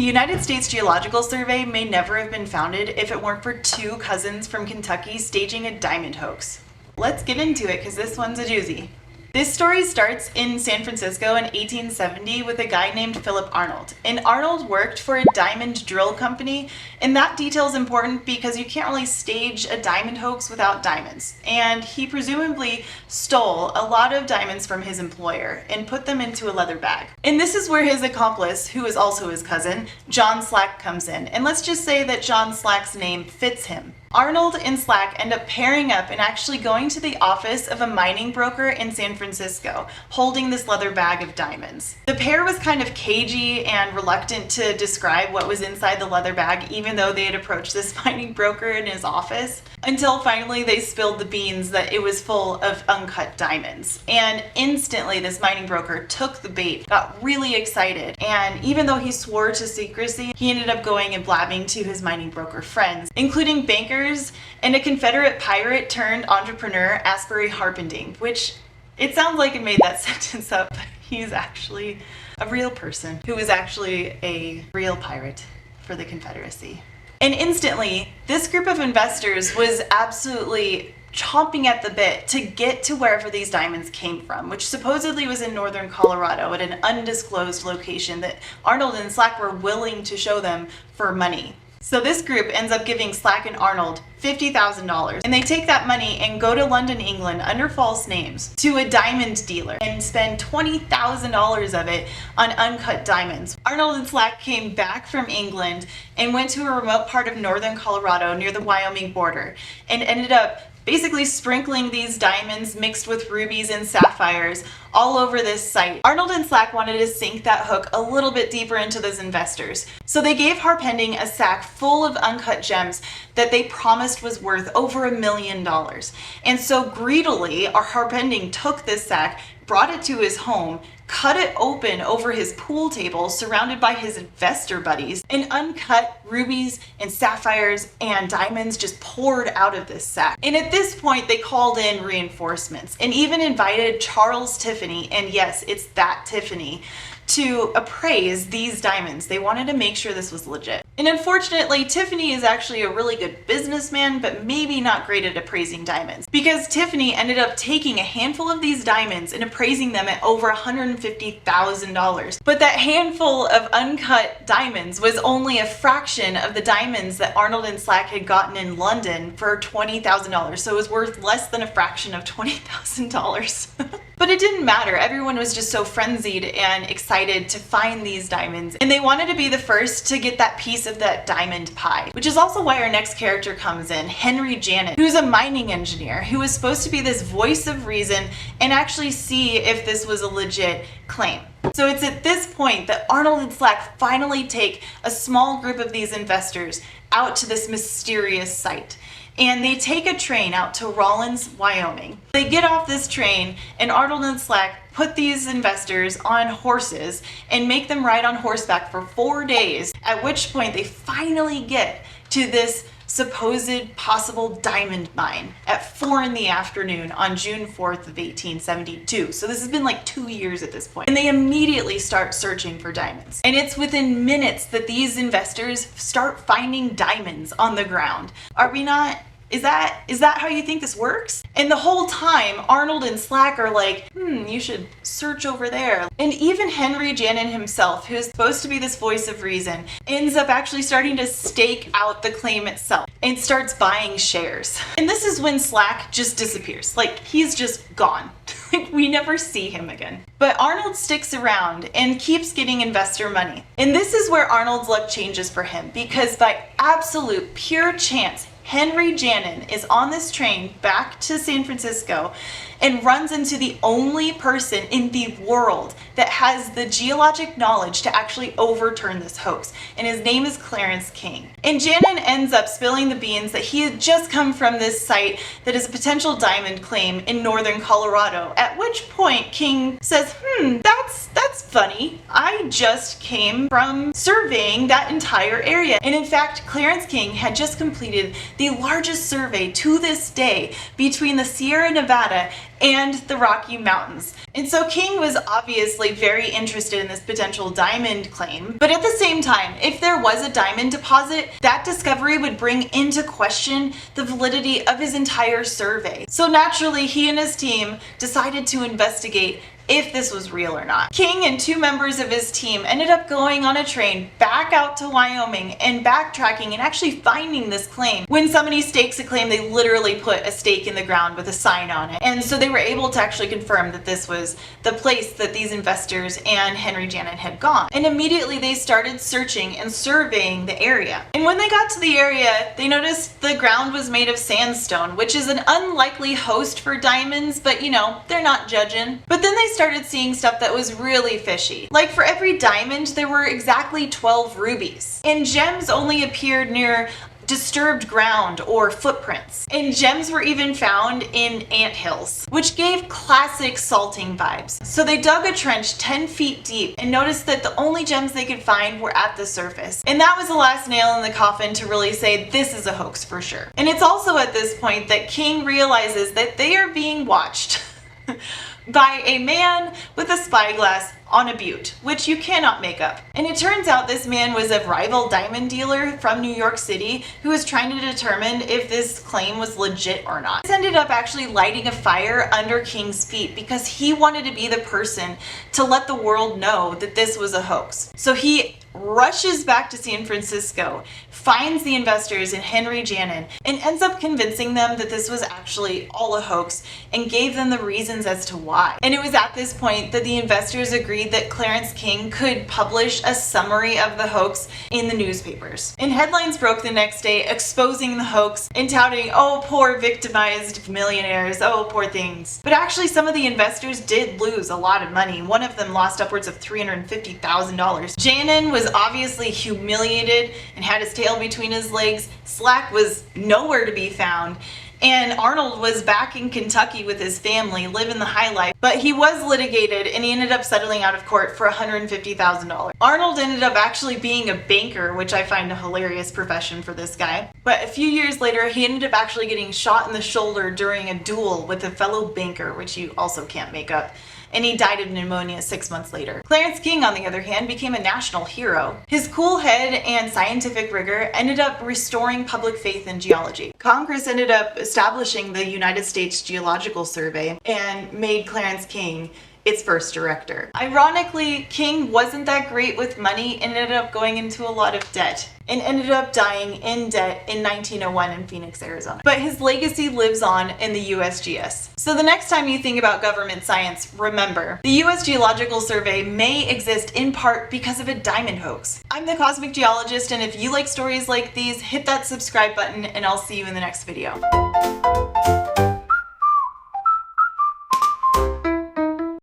United States Geological Survey may never have been founded if it weren't for two cousins from Kentucky staging a diamond hoax. Let's get into it because this one's a doozy. This story starts in San Francisco in 1870 with a guy named Philip Arnold. And Arnold worked for a diamond drill company, and that detail is important because you can't really stage a diamond hoax without diamonds. And he presumably stole a lot of diamonds from his employer and put them into a leather bag. And this is where his accomplice, who is also his cousin, John Slack, comes in. And let's just say that John Slack's name fits him. Arnold and Slack end up pairing up and actually going to the office of a mining broker in San Francisco, holding this leather bag of diamonds. The pair was kind of cagey and reluctant to describe what was inside the leather bag, even though they had approached this mining broker in his office, until finally they spilled the beans that it was full of uncut diamonds. And instantly this mining broker took the bait, got really excited, and even though he swore to secrecy, he ended up going and blabbing to his mining broker friends, including bankers and a Confederate pirate turned entrepreneur, Asbury Harpending, which it sounds like it made that sentence up, but he's actually a real person who was actually a real pirate for the Confederacy. And instantly, this group of investors was absolutely chomping at the bit to get to wherever these diamonds came from, which supposedly was in northern Colorado at an undisclosed location that Arnold and Slack were willing to show them for money. So this group ends up giving Slack and Arnold $50,000, and they take that money and go to London, England under false names to a diamond dealer and spend $20,000 of it on uncut diamonds. Arnold and Slack came back from England and went to a remote part of northern Colorado near the Wyoming border and ended up basically sprinkling these diamonds mixed with rubies and sapphires all over this site. Arnold and Slack wanted to sink that hook a little bit deeper into those investors. So they gave Harpending a sack full of uncut gems that they promised was worth over $1 million. And so greedily, our Harpending took this sack, brought it to his home, cut it open over his pool table surrounded by his investor buddies, and uncut rubies and sapphires and diamonds just poured out of this sack. And at this point they called in reinforcements and even invited Charles Tiffany, and yes, it's that Tiffany, to appraise these diamonds. They wanted to make sure this was legit. And unfortunately, Tiffany is actually a really good businessman, but maybe not great at appraising diamonds, because Tiffany ended up taking a handful of these diamonds and appraising them at over $150,000. But that handful of uncut diamonds was only a fraction of the diamonds that Arnold and Slack had gotten in London for $20,000. So it was worth less than a fraction of $20,000. But it didn't matter. Everyone was just so frenzied and excited to find these diamonds, and they wanted to be the first to get that piece of that diamond pie, which is also why our next character comes in, Henry Janin, who's a mining engineer who was supposed to be this voice of reason and actually see if this was a legit claim. So it's at this point that Arnold and Slack finally take a small group of these investors out to this mysterious site. And they take a train out to Rawlins, Wyoming. They get off this train, and Arnold and Slack put these investors on horses and make them ride on horseback for 4 days, at which point they finally get to this supposed possible diamond mine at 4 in the afternoon on June 4th of 1872. So this has been like 2 years at this point. And they immediately start searching for diamonds. And it's within minutes that these investors start finding diamonds on the ground. Are we not? Is that how you think this works? And the whole time, Arnold and Slack are like, you should search over there. And even Henry Janin himself, who's supposed to be this voice of reason, ends up actually starting to stake out the claim itself and starts buying shares. And this is when Slack just disappears. Like, he's just gone. Like, we never see him again. But Arnold sticks around and keeps getting investor money. And this is where Arnold's luck changes for him, because by absolute pure chance, Henry Janin is on this train back to San Francisco and runs into the only person in the world that has the geologic knowledge to actually overturn this hoax, and his name is Clarence King. And Janin ends up spilling the beans that he had just come from this site that is a potential diamond claim in northern Colorado, at which point King says, that's that's funny. I just came from surveying that entire area. And in fact, Clarence King had just completed the largest survey to this day between the Sierra Nevada and the Rocky Mountains. And so King was obviously very interested in this potential diamond claim. But at the same time, if there was a diamond deposit, that discovery would bring into question the validity of his entire survey. So naturally, he and his team decided to investigate if this was real or not. King and 2 members of his team ended up going on a train back out to Wyoming and backtracking and actually finding this claim. When somebody stakes a claim, they literally put a stake in the ground with a sign on it. And so they were able to actually confirm that this was the place that these investors and Henry Janin had gone. And immediately they started searching and surveying the area. And when they got to the area, they noticed the ground was made of sandstone, which is an unlikely host for diamonds, but you know, they're not judging. But then they started seeing stuff that was really fishy. Like for every diamond, there were exactly 12 rubies. And gems only appeared near disturbed ground or footprints. And gems were even found in anthills, which gave classic salting vibes. So they dug a trench 10 feet deep and noticed that the only gems they could find were at the surface. And that was the last nail in the coffin to really say this is a hoax for sure. And it's also at this point that King realizes that they are being watched by a man with a spyglass on a butte, which you cannot make up. And it turns out this man was a rival diamond dealer from New York City who was trying to determine if this claim was legit or not. This ended up actually lighting a fire under King's feet because he wanted to be the person to let the world know that this was a hoax. So he rushes back to San Francisco, finds the investors and Henry Janin, and ends up convincing them that this was actually all a hoax and gave them the reasons as to why. And it was at this point that the investors agreed that Clarence King could publish a summary of the hoax in the newspapers. And headlines broke the next day exposing the hoax and touting, oh, poor victimized millionaires, oh, poor things. But actually some of the investors did lose a lot of money. One of them lost upwards of $350,000. Janin was obviously humiliated and had his tail between his legs. Slack was nowhere to be found. And Arnold was back in Kentucky with his family, living the high life, but he was litigated and he ended up settling out of court for $150,000. Arnold ended up actually being a banker, which I find a hilarious profession for this guy. But a few years later, he ended up actually getting shot in the shoulder during a duel with a fellow banker, which you also can't make up. And he died of pneumonia 6 months later. Clarence King, on the other hand, became a national hero. His cool head and scientific rigor ended up restoring public faith in geology. Congress ended up establishing the United States Geological Survey and made Clarence King its first director. Ironically, King wasn't that great with money and ended up going into a lot of debt and ended up dying in debt in 1901 in Phoenix, Arizona. But his legacy lives on in the USGS. So the next time you think about government science, remember, the US Geological Survey may exist in part because of a diamond hoax. I'm the Cosmic Geologist, and if you like stories like these, hit that subscribe button and I'll see you in the next video.